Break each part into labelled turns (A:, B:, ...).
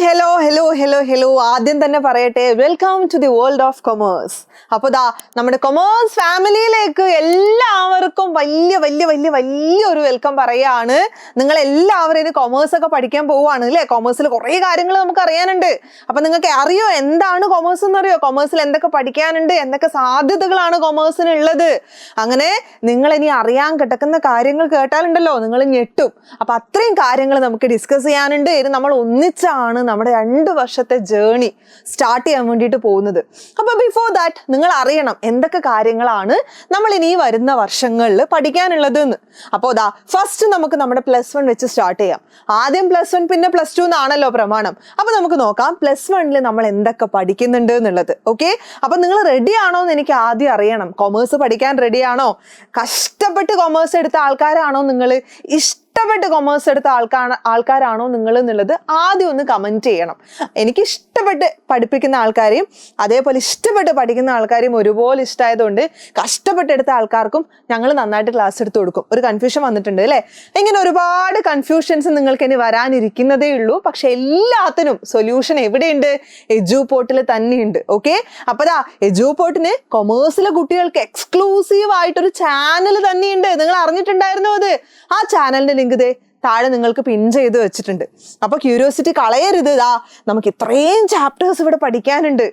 A: Hello ആദ്യം തന്നെ പറയട്ടെ, welcome to the world of commerce. അപ്പോൾ നമ്മുടെ കൊമേഴ്സ് ഫാമിലിയിലേക്ക് എല്ലാവർക്കും വലിയൊരു വെൽക്കം പറയാണ്. നിങ്ങൾ എല്ലാവരും ഇത് കൊമേഴ്സ് ഒക്കെ പഠിക്കാൻ പോവുകയാണ് അല്ലേ? കൊമേഴ്സിൽ കുറേ കാര്യങ്ങൾ നമുക്ക് അറിയാനുണ്ട്. അപ്പം നിങ്ങൾക്ക് അറിയോ എന്താണ് കൊമേഴ്സ് എന്നറിയോ? കൊമേഴ്സിൽ എന്തൊക്കെ പഠിക്കാനുണ്ട്, എന്തൊക്കെ സാധ്യതകളാണ് കൊമേഴ്സിനുള്ളത്? അങ്ങനെ നിങ്ങൾ ഇനി അറിയാൻ കിടക്കുന്ന കാര്യങ്ങൾ കേട്ടാലുണ്ടല്ലോ നിങ്ങൾ ഞെട്ടും. അപ്പം അത്രയും കാര്യങ്ങൾ നമുക്ക് ഡിസ്കസ് ചെയ്യാനുണ്ട്. ഇത് നമ്മൾ ഒന്നിച്ചാണ് നമ്മുടെ 2 വർഷത്തെ ജേർണി സ്റ്റാർട്ട് ചെയ്യാൻ വേണ്ടിയിട്ട് പോകുന്നത്. അപ്പോൾ ബിഫോർ ദാറ്റ് നിങ്ങൾ അറിയണം എന്തൊക്കെ കാര്യങ്ങളാണ് നമ്മൾ ഇനി വരുന്ന വർഷങ്ങളിൽ പഠിക്കാനുള്ളത് എന്ന്. അപ്പോൾ ഫസ്റ്റ് നമുക്ക് നമ്മുടെ +1 വെച്ച് സ്റ്റാർട്ട് ചെയ്യാം. ആദ്യം +1 പിന്നെ +2 എന്നാണല്ലോ പ്രമാണം. അപ്പോൾ നമുക്ക് നോക്കാം +1 നമ്മൾ എന്തൊക്കെ പഠിക്കുന്നുണ്ട് എന്നുള്ളത്. ഓക്കെ, അപ്പോൾ നിങ്ങൾ റെഡി ആണോ എന്ന് എനിക്ക് ആദ്യം അറിയണം. കൊമേഴ്സ് പഠിക്കാൻ റെഡിയാണോ? കഷ്ടപ്പെട്ട് കൊമേഴ്സ് എടുത്ത ആൾക്കാരാണോ നിങ്ങൾ? ഇഷ്ടപ്പെട്ട് കൊമേഴ്സ് എടുത്ത ആൾക്കാരാണോ നിങ്ങൾ എന്നുള്ളത് ആദ്യം ഒന്ന് കമൻറ്റ് ചെയ്യണം. എനിക്ക് ഇഷ്ടപ്പെട്ട് പഠിപ്പിക്കുന്ന ആൾക്കാരെയും അതേപോലെ ഇഷ്ടപ്പെട്ട് പഠിക്കുന്ന ആൾക്കാരെയും ഒരുപോലെ ഇഷ്ടമായതുകൊണ്ട് കഷ്ടപ്പെട്ടെടുത്ത ആൾക്കാർക്കും ഞങ്ങൾ നന്നായിട്ട് ക്ലാസ് എടുത്ത് കൊടുക്കും. ഒരു കൺഫ്യൂഷൻ വന്നിട്ടുണ്ട് അല്ലേ? ഇങ്ങനെ ഒരുപാട് കൺഫ്യൂഷൻസ് നിങ്ങൾക്ക് ഇനി വരാനിരിക്കുന്നതേ ഉള്ളൂ. പക്ഷെ എല്ലാത്തിനും സൊല്യൂഷൻ എവിടെയുണ്ട്? എജുപോർട്ടിൽ തന്നെയുണ്ട്. ഓക്കെ, അപ്പോൾ എജുപോർട്ടിന് കൊമേഴ്സിലെ കുട്ടികൾക്ക് എക്സ്ക്ലൂസീവ് ആയിട്ടൊരു ചാനൽ തന്നെയുണ്ട്. നിങ്ങൾ അറിഞ്ഞിട്ടുണ്ടായിരുന്നോ അത്? ആ ചാനലിന്റെ ലിങ്ക് താഴെ നിങ്ങൾക്ക് പിൻ ചെയ്ത് വെച്ചിട്ടുണ്ട്. അപ്പോൾ ക്യൂരിയോസിറ്റി കളയരുത്. നമുക്ക് ഇത്രയും ചാപ്റ്റേഴ്സ് ഇവിടെ പഠിക്കാനുണ്ട്.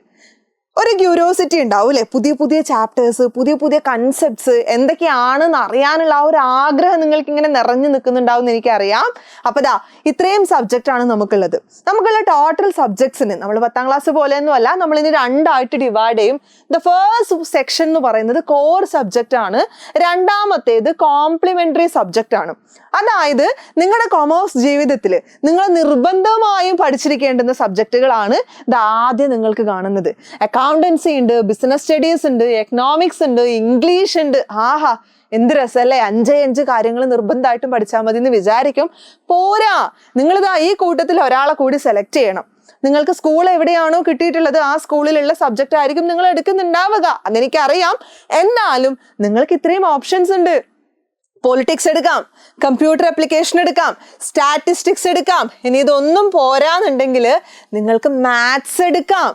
A: ഒരു ക്യൂരിയോസിറ്റി ഉണ്ടാവും അല്ലേ? പുതിയ ചാപ്റ്റേഴ്സ്, പുതിയ കൺസെപ്റ്റ്സ് എന്തൊക്കെയാണെന്ന് അറിയാനുള്ള ആ ഒരു ആഗ്രഹം നിങ്ങൾക്ക് ഇങ്ങനെ നിറഞ്ഞു നിൽക്കുന്നുണ്ടാവും എന്ന് എനിക്കറിയാം. അപ്പോൾ ഇത്രയും സബ്ജക്റ്റാണ് നമുക്കുള്ളത്. നമുക്കുള്ള ടോട്ടൽ സബ്ജക്ട്സിന് നമ്മൾ 10ാം ക്ലാസ് പോലെയൊന്നും അല്ല, നമ്മളിനി 2 ആയിട്ട് ഡിവൈഡ് ചെയ്യും. ദ ഫസ്റ്റ് സെക്ഷൻ എന്ന് പറയുന്നത് കോർ സബ്ജക്റ്റ് ആണ്. രണ്ടാമത്തേത് കോംപ്ലിമെന്ററി സബ്ജക്റ്റ് ആണ്. അതായത് നിങ്ങളുടെ കൊമേഴ്സ് ജീവിതത്തിൽ നിങ്ങൾ നിർബന്ധമായും പഠിച്ചിരിക്കേണ്ടുന്ന സബ്ജക്റ്റുകളാണ് ആദ്യം നിങ്ങൾക്ക് കാണുന്നത്. അക്കൗണ്ടൻസി ഉണ്ട്, ബിസിനസ് സ്റ്റഡീസ് ഉണ്ട്, എക്കണോമിക്സ് ഉണ്ട്, ഇംഗ്ലീഷ് ഉണ്ട്. എന്ത് രസമല്ലേ? 5 കാര്യങ്ങൾ നിർബന്ധമായിട്ടും പഠിച്ചാൽ മതി എന്ന് വിചാരിക്കും. പോരാ, നിങ്ങളിതാ ഈ കൂട്ടത്തിൽ ഒരാളെ കൂടി സെലക്ട് ചെയ്യണം. നിങ്ങൾക്ക് സ്കൂൾ എവിടെയാണോ കിട്ടിയിട്ടുള്ളത് ആ സ്കൂളിലുള്ള സബ്ജക്റ്റ് ആയിരിക്കും നിങ്ങൾ എടുക്കുന്നുണ്ടാവുക, അതെനിക്കറിയാം. എന്നാലും നിങ്ങൾക്ക് ഇത്രയും ഓപ്ഷൻസ് ഉണ്ട്. പൊളിറ്റിക്സ് എടുക്കാം, കമ്പ്യൂട്ടർ ആപ്ലിക്കേഷൻ എടുക്കാം, സ്റ്റാറ്റിസ്റ്റിക്സ് എടുക്കാം. ഇനി ഇതൊന്നും പോരാന്നുണ്ടെങ്കിൽ നിങ്ങൾക്ക് മാത്സ് എടുക്കാം.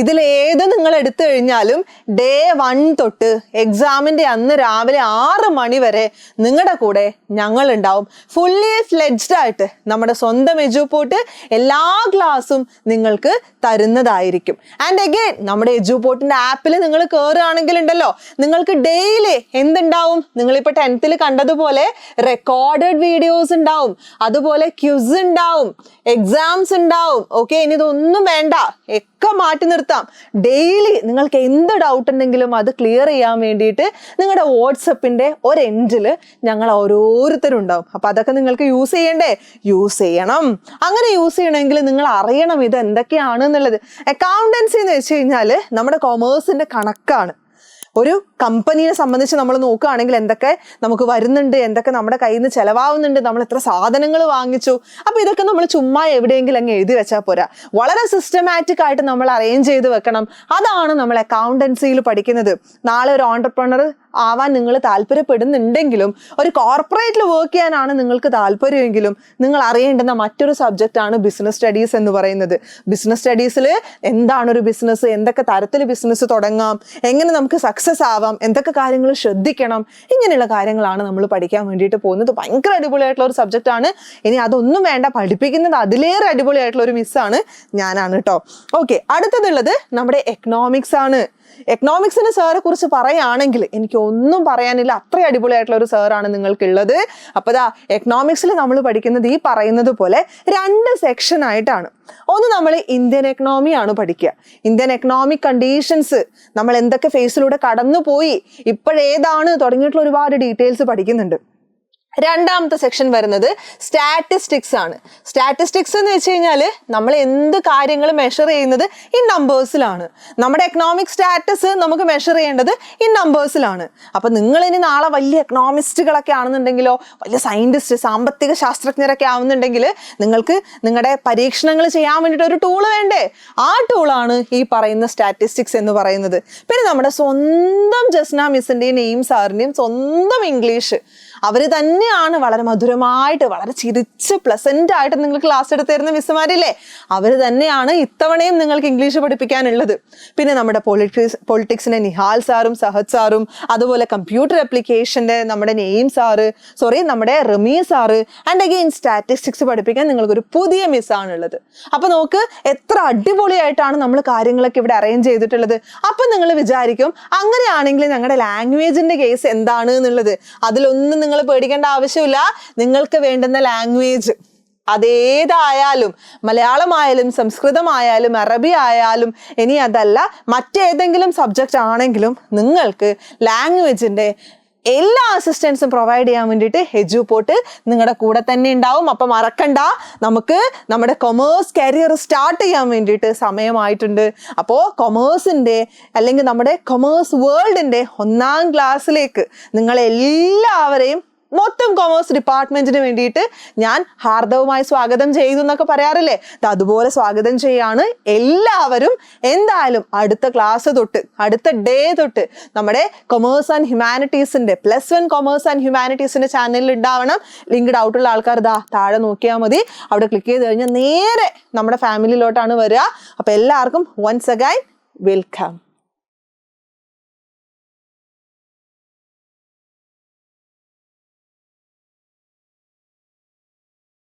A: ഇതിലേത് നിങ്ങൾ എടുത്തു കഴിഞ്ഞാലും ഡേ 1 തൊട്ട് എക്സാമിൻ്റെ അന്ന് രാവിലെ 6 മണി വരെ നിങ്ങളുടെ കൂടെ ഞങ്ങളുണ്ടാവും. ഫുള്ളി ഫ്ലെഡ്ജ്ഡ് ആയിട്ട് നമ്മുടെ സ്വന്തം എജുപോർട്ട് എല്ലാ ക്ലാസ്സും നിങ്ങൾക്ക് തരുന്നതായിരിക്കും. ആൻഡ് അഗെയിൻ നമ്മുടെ എജുപോർട്ടിൻ്റെ ആപ്പിൽ നിങ്ങൾ കയറുകയാണെങ്കിൽ ഉണ്ടല്ലോ, നിങ്ങൾക്ക് ഡെയിലി എന്തുണ്ടാവും? നിങ്ങളിപ്പോൾ 10th കണ്ടതുപോലെ റെക്കോർഡഡ് വീഡിയോസ് ഉണ്ടാവും, അതുപോലെ ക്വിസ് ഉണ്ടാവും, എക്സാംസ് ഉണ്ടാവും. ഓക്കെ, ഇനി ഇതൊന്നും വേണ്ട, ഒക്കെ മാറ്റി നിർത്താം. ഡെയിലി നിങ്ങൾക്ക് എന്ത് ഡൗട്ട് ഉണ്ടെങ്കിലും അത് ക്ലിയർ ചെയ്യാൻ വേണ്ടിയിട്ട് നിങ്ങളുടെ വാട്സപ്പിൻ്റെ ഒരു എൻഡിൽ ഞങ്ങൾ ഓരോരുത്തരും ഉണ്ടാവും. അപ്പം അതൊക്കെ നിങ്ങൾക്ക് യൂസ് ചെയ്യണ്ടേ? യൂസ് ചെയ്യണം. അങ്ങനെ യൂസ് ചെയ്യണമെങ്കിൽ നിങ്ങൾ അറിയണം ഇത് എന്തൊക്കെയാണ് എന്നുള്ളത്. അക്കൗണ്ടൻസി എന്ന് വെച്ച് കഴിഞ്ഞാൽ നമ്മുടെ കൊമേഴ്സിൻ്റെ കണക്കാണ്. ഒരു കമ്പനീനെ സംബന്ധിച്ച് നമ്മൾ നോക്കുകയാണെങ്കിൽ എന്തൊക്കെ നമുക്ക് വരുന്നുണ്ട്, എന്തൊക്കെ നമ്മുടെ കയ്യിൽ നിന്ന് ചിലവാകുന്നുണ്ട്, നമ്മൾ എത്ര സാധനങ്ങൾ വാങ്ങിച്ചു. അപ്പോൾ ഇതൊക്കെ നമ്മൾ ചുമ്മാ എവിടെയെങ്കിലും അങ്ങ് എഴുതി വെച്ചാൽ പോരാ, വളരെ സിസ്റ്റമാറ്റിക് ആയിട്ട് നമ്മൾ അറേഞ്ച് ചെയ്ത് വെക്കണം. അതാണ് നമ്മൾ അക്കൗണ്ടൻസിയിൽ പഠിക്കുന്നത്. നാളെ ഒരു ഓൺടർപ്രണർ ആവാൻ നിങ്ങൾ താല്പര്യപ്പെടുന്നുണ്ടെങ്കിലും ഒരു കോർപ്പറേറ്റിൽ വർക്ക് ചെയ്യാനാണ് നിങ്ങൾക്ക് താല്പര്യമെങ്കിലും നിങ്ങൾ അറിയേണ്ടുന്ന മറ്റൊരു സബ്ജക്റ്റാണ് ബിസിനസ് സ്റ്റഡീസ് എന്ന് പറയുന്നത്. ബിസിനസ് സ്റ്റഡീസിൽ എന്താണ് ഒരു ബിസിനസ്, എന്തൊക്കെ തരത്തിൽ ബിസിനസ് തുടങ്ങാം, എങ്ങനെ നമുക്ക് സക്സസ് ആവാം, എന്തൊക്കെ കാര്യങ്ങൾ ശ്രദ്ധിക്കണം, ഇങ്ങനെയുള്ള കാര്യങ്ങളാണ് നമ്മൾ പഠിക്കാൻ വേണ്ടിയിട്ട് പോകുന്നത്. ഭയങ്കര അടിപൊളിയായിട്ടുള്ള ഒരു സബ്ജക്റ്റാണ്. ഇനി അതൊന്നും വേണ്ട, പഠിപ്പിക്കുന്നത് അതിലേറെ അടിപൊളിയായിട്ടുള്ള ഒരു മിസ്സാണ് ഞാനാണ് കേട്ടോ. ഓക്കെ, അടുത്തതുള്ളത് നമ്മുടെ എക്കണോമിക്സ് ആണ്. എക്കണോമിക്സിന്റെ സാറെ കുറിച്ച് പറയുകയാണെങ്കിൽ എനിക്ക് ഒന്നും പറയാനില്ല, അത്ര അടിപൊളിയായിട്ടുള്ള ഒരു സാറാണ് നിങ്ങൾക്കുള്ളത്. അപ്പോൾ എക്കണോമിക്സിൽ നമ്മൾ പഠിക്കുന്നത് ഈ പറയുന്നത് പോലെ 2 സെക്ഷൻ ആയിട്ടാണ്. ഒന്ന് നമ്മൾ ഇന്ത്യൻ എക്കണോമി ആണ് പഠിക്കുക. ഇന്ത്യൻ എക്കണോമിക് കണ്ടീഷൻസ് നമ്മൾ എന്തൊക്കെ ഫേസിലൂടെ കടന്നുപോയി, ഇപ്പോഴേതാണ് തുടങ്ങിയിട്ടുള്ള ഒരുപാട് ഡീറ്റെയിൽസ് പഠിക്കുന്നുണ്ട്. രണ്ടാമത്തെ സെക്ഷൻ വരുന്നത് സ്റ്റാറ്റിസ്റ്റിക്സ് ആണ്. സ്റ്റാറ്റിസ്റ്റിക്സ് എന്ന് വെച്ച് കഴിഞ്ഞാൽ നമ്മൾ എന്ത് കാര്യങ്ങൾ മെഷർ ചെയ്യുന്നത് ഈ നമ്പേഴ്സിലാണ്. നമ്മുടെ എക്കണോമിക് സ്റ്റാറ്റസ് നമുക്ക് മെഷർ ചെയ്യേണ്ടത് ഈ നമ്പേഴ്സിലാണ്. അപ്പം നിങ്ങൾ ഇനി നാളെ വലിയ എക്കണോമിസ്റ്റുകളൊക്കെ ആണെന്നുണ്ടെങ്കിലോ, വലിയ സയൻറ്റിസ്റ്റ്, സാമ്പത്തിക ശാസ്ത്രജ്ഞരൊക്കെ ആവുന്നുണ്ടെങ്കിൽ നിങ്ങൾക്ക് നിങ്ങളുടെ പരീക്ഷണങ്ങൾ ചെയ്യാൻ വേണ്ടിയിട്ട് ഒരു ടൂള് വേണ്ടേ? ആ ടൂളാണ് ഈ പറയുന്ന സ്റ്റാറ്റിസ്റ്റിക്സ് എന്ന് പറയുന്നത്. പിന്നെ നമ്മുടെ സ്വന്തം ജസ്ന മിസ്സിൻ്റെയും നെയിം സാറിൻ്റെയും സ്വന്തം ഇംഗ്ലീഷ്, അവർ തന്നെയാണ് വളരെ മധുരമായിട്ട് വളരെ ചിരിച്ച് പ്ലസന്റ് ആയിട്ട് നിങ്ങൾക്ക് ക്ലാസ് എടുത്ത് തരുന്ന മിസ്സുമാരില്ലേ, അവർ തന്നെയാണ് ഇത്തവണയും നിങ്ങൾക്ക് ഇംഗ്ലീഷ് പഠിപ്പിക്കാനുള്ളത്. പിന്നെ നമ്മുടെ പൊളിറ്റിക്സിന്റെ നിഹാൽ സാറും സഹദ് സാറും, അതുപോലെ കമ്പ്യൂട്ടർ ആപ്ലിക്കേഷന്റെ നമ്മുടെ നമ്മുടെ Rami sir, and again statistics പഠിപ്പിക്കാൻ നിങ്ങൾക്കൊരു പുതിയ മിസ്സാണുള്ളത്. അപ്പൊ നോക്ക് എത്ര അടിപൊളിയായിട്ടാണ് നമ്മൾ കാര്യങ്ങളൊക്കെ ഇവിടെ അറേഞ്ച് ചെയ്തിട്ടുള്ളത്. അപ്പൊ നിങ്ങൾ വിചാരിക്കും അങ്ങനെയാണെങ്കിൽ ഞങ്ങളുടെ ലാംഗ്വേജിന്റെ കേസ് എന്താണ് എന്നുള്ളത്. അതിലൊന്നും നിങ്ങൾ പേടിക്കേണ്ട ആവശ്യമില്ല. നിങ്ങൾക്ക് വേണ്ടുന്ന ലാംഗ്വേജ് അതേതായാലും, മലയാളമായാലും സംസ്കൃതമായാലും അറബി ആയാലും, ഇനി അതല്ല മറ്റേതെങ്കിലും സബ്ജക്റ്റ് ആണെങ്കിലും നിങ്ങൾക്ക് ലാംഗ്വേജിന്റെ എല്ലാ അസിസ്റ്റൻസും പ്രൊവൈഡ് ചെയ്യാൻ വേണ്ടിയിട്ട് എഡ്യൂപോർട്ട് നിങ്ങളുടെ കൂടെ തന്നെ ഉണ്ടാവും. അപ്പം മറക്കണ്ട, നമുക്ക് നമ്മുടെ കൊമേഴ്സ് കരിയർ സ്റ്റാർട്ട് ചെയ്യാൻ വേണ്ടിയിട്ട് സമയമായിട്ടുണ്ട്. അപ്പോൾ കൊമേഴ്സിൻ്റെ അല്ലെങ്കിൽ നമ്മുടെ കൊമേഴ്സ് വേൾഡിൻ്റെ 1ാം ക്ലാസ്സിലേക്ക് നിങ്ങളെല്ലാവരെയും മൊത്തം കൊമേഴ്സ് ഡിപ്പാർട്ട്മെന്റിന് വേണ്ടിയിട്ട് ഞാൻ ഹാർദവമായി സ്വാഗതം ചെയ്തു എന്നൊക്കെ പറയാറില്ലേ, അതുപോലെ സ്വാഗതം ചെയ്യാണ്. എല്ലാവരും എന്തായാലും അടുത്ത ക്ലാസ് തൊട്ട്, അടുത്ത ഡേ തൊട്ട് നമ്മുടെ കൊമേഴ്സ് ആൻഡ് ഹ്യൂമാനിറ്റീസിന്റെ +1 കൊമേഴ്സ് ആൻഡ് ഹ്യൂമാനിറ്റീസിന്റെ ചാനലിൽ ഉണ്ടാവണം. ലിങ്ക് ഡൗട്ടുള്ള ആൾക്കാർ താഴെ നോക്കിയാൽ മതി. അവിടെ ക്ലിക്ക് ചെയ്ത് കഴിഞ്ഞാൽ നേരെ നമ്മുടെ ഫാമിലിയിലോട്ടാണ് വരിക. അപ്പൊ എല്ലാവർക്കും വൺസ് അഗൈൻ വെൽക്കം.